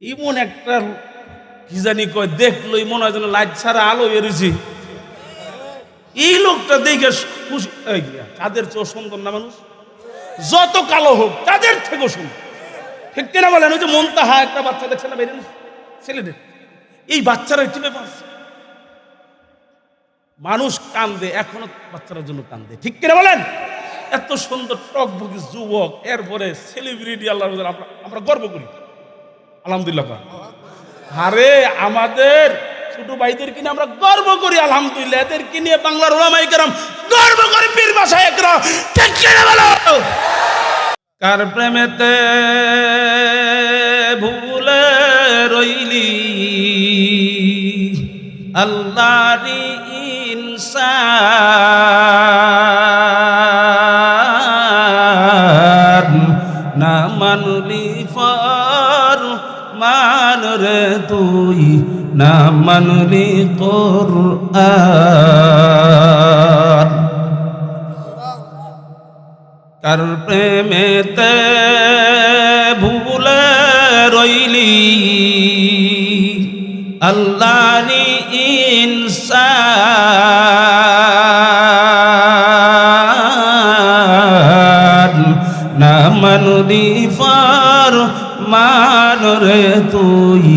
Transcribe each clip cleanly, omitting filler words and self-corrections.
এমন একটা কি জানি কয় দেখলোই মনে হয় যেন লাইট ছাড়া আলো এড়েছি। এই লোকটা দেখে খুশি। কাদের চেয়েও সুন্দর না মানুষ? যত কালো হোক তাদের থেকেও সুন্দর, ঠিক কিনা বলেন? ওই যে মনতাহা একটা বাচ্চা দেখছে না, বেরেন ছেলেদের, এই বাচ্চারা টিপে পারছে। মানুষ কান্দে, এখনো বাচ্চারার জন্য কান্দে, ঠিক কিনা বলেন? এত সুন্দর টকবকি যুবক, এরপরে সেলিব্রিটি, আল্লাহ আমরা গর্ব করি আলহামদুলিল্লাহ। আরে আমাদের ছোট ভাইদের কিনে আমরা গর্ব করি আলহামদুলিল্লাহ, এদের কিনে বাংলার ওলামায়ে কেরাম গর্ব করে, পীর মাশায়েখ কেরাম, ঠিক কিনা বলো? কার প্রেমেতে ভুলে রইলি আল্লাহরি ইনসান, না মানলি ফর মান রে তুই, না মানলি কোরআন। কার প্রেমেতে ভুলে রইলি আল্লাহরি ইনসান, না মানলি ফর মান রে তুই,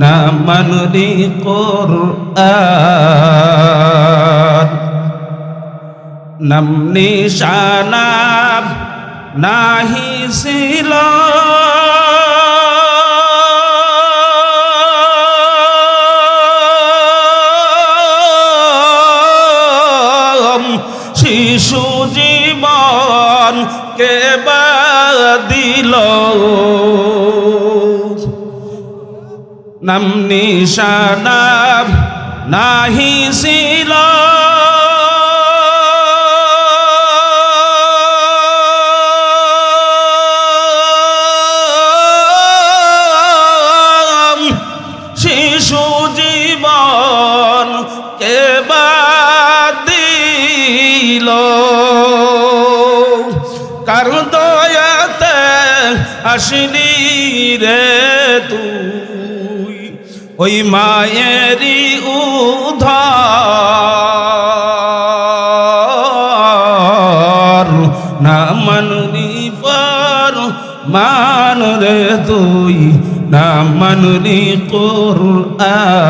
না মানলি কোরআন। নাম নিশানা নাহি ছিল শিশু জীবন কে বা দিল, নাম নিশানা নাহি ছিল শিশু জীবন কে বা দিল, কার দয়াতে আসলি রে তুই, ওই মায়েরই উদ্ধার, না মানলি ফর মান রে তুই, না মানলি কোরআন।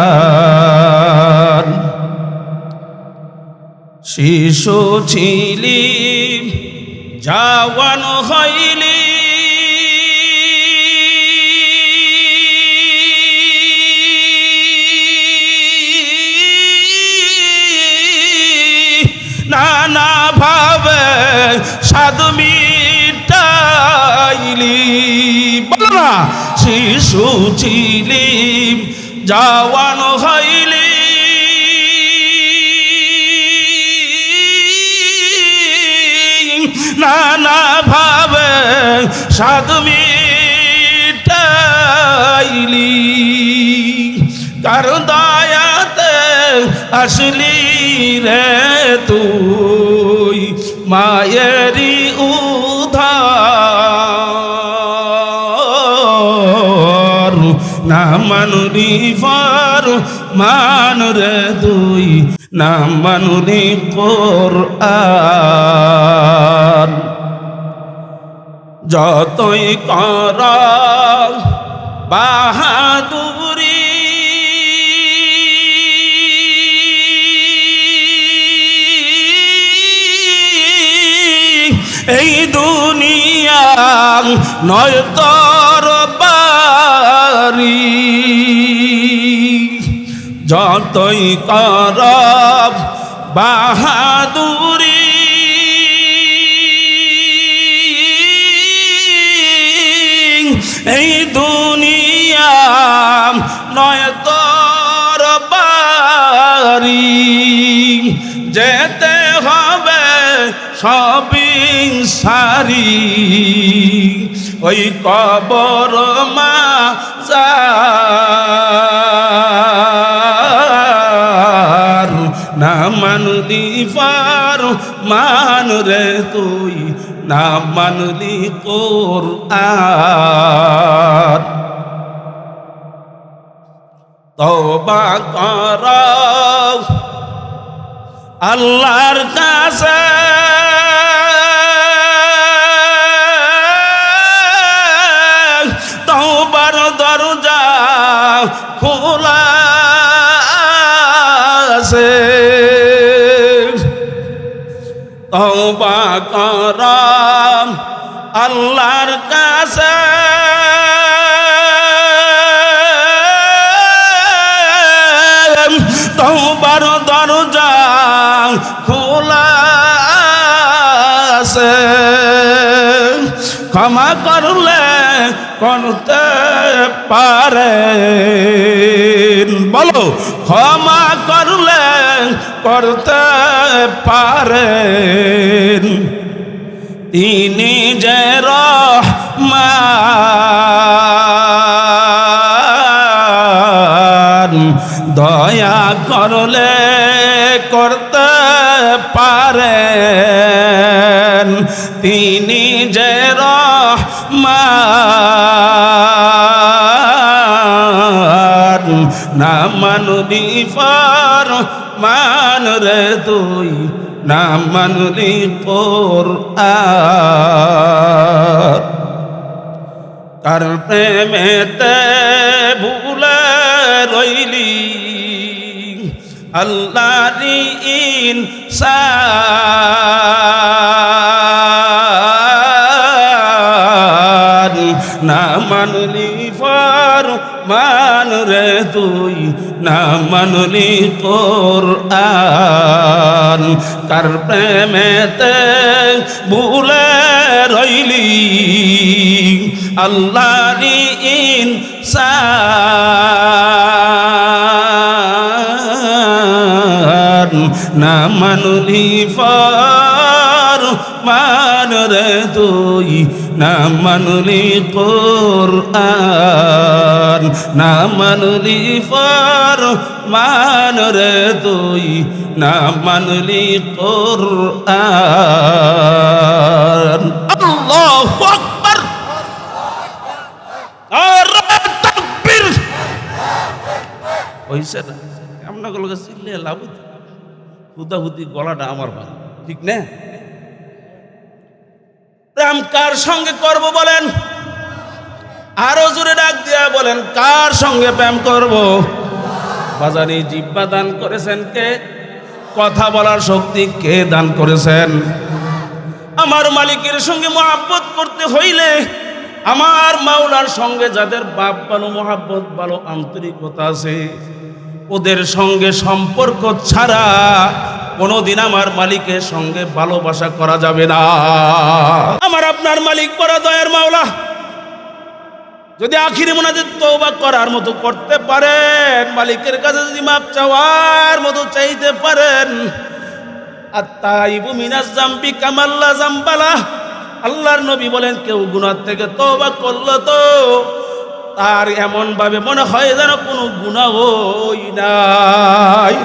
শিশু ছিলি জাওয়ান হইলি নানা ভাবে সাদ মিটাইলি, বলো না? শিশু ছিলি জাওয়ান হইলি নানা ভাবে সাদ মিটাইলি, কার দয়াতে আসলি রে তুই, মায়েরই উদ্ধার, না মানলি ফর মান রে তুই, না মানলি কোরআন। যতই কর বাহাদুরি এই দুনিয়া নয় তোর বাড়ি, যতই কর বাহাদুরি এই দুনিয়া নয় তোর বাড়ি, যেতে হবে সবই সারি, ওই কবর মাজার, না মানলি ফর মান রে তুই, না মানলি কোরআন। তওবা কর আল্লাহর কাছে, তওবার দরজা খোলা আছে। তওবা কর আল্লাহর কাছে, তওবার দরজা খোলা আছে। ক্ষমা করলে করতে পারেন, বলো ক্ষমা করলে করতে পারেন, তিনি যে রহমান, দয়া করলে করতে পারেন, তিনি যে রহমান। না মানলি ফরমান রে তুই, না মানলি কোরআন। কার প্রেমেতে ভুলে রইলি আল্লাহরি ইনসান, না মানলি ফরমান রে তুই, না মানলি কোরআন। কার প্রেমেতে ভুলে রইলি আল্লাহরি ইনসান, না মানলি ফরমান রে তুই, না মানলি কোরআন, না মানলি ফরমান রে তুই, না মানলি কোরআন। আল্লাহু আকবার, নারে তাকবীর। হইছে না? আপনাকে লোকে চিল্লে লাভ, হুদাহুদি গলাটা আমার ভালো, ঠিক না? প্রেম কার সঙ্গে করব বলেন? আরো জোরে ডাক দিয়া বলেন, কার সঙ্গে প্রেম করব? বাজারে জিহ্বা দান করেছেন কে? কথা বলার শক্তি কে দান করেছেন? আমার মালিকের সঙ্গে মহব্বত করতে হইলে, আমার মাওলার সঙ্গে যাদের বাপ ভালো, মহব্বত ভালো, আন্তরিকতা আছে, ওদের সঙ্গে সম্পর্ক ছাড়া কোনোদিন আমার মালিকের সঙ্গে ভালোবাসা করা যাবে না। আমার আপনার মালিক বড় দয়ার মাওলা। যদি আখিরি মোনাজাত তওবা করার মতো করতে পারেন, মালিকের কাছে যদি মাপ চাওয়ার মতো চাইতে পারেন, আত-তাইবু মিনাজ যামবি কামাল্লা যামবালা, আল্লাহর নবী বলেন কেউ গুনাহ থেকে তওবা করলো তো তার এমন ভাবে মনে হয় যেন কোনো গুনাহই নাই।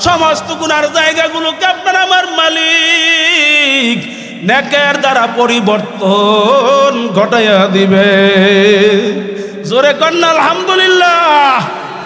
সমস্ত গুনার জায়গাগুলোকে আপনার আমার মালিক নেকের দ্বারা পরিবর্তন ঘটাইয়া দিবে। জোরে কন্যা আলহামদুলিল্লাহ।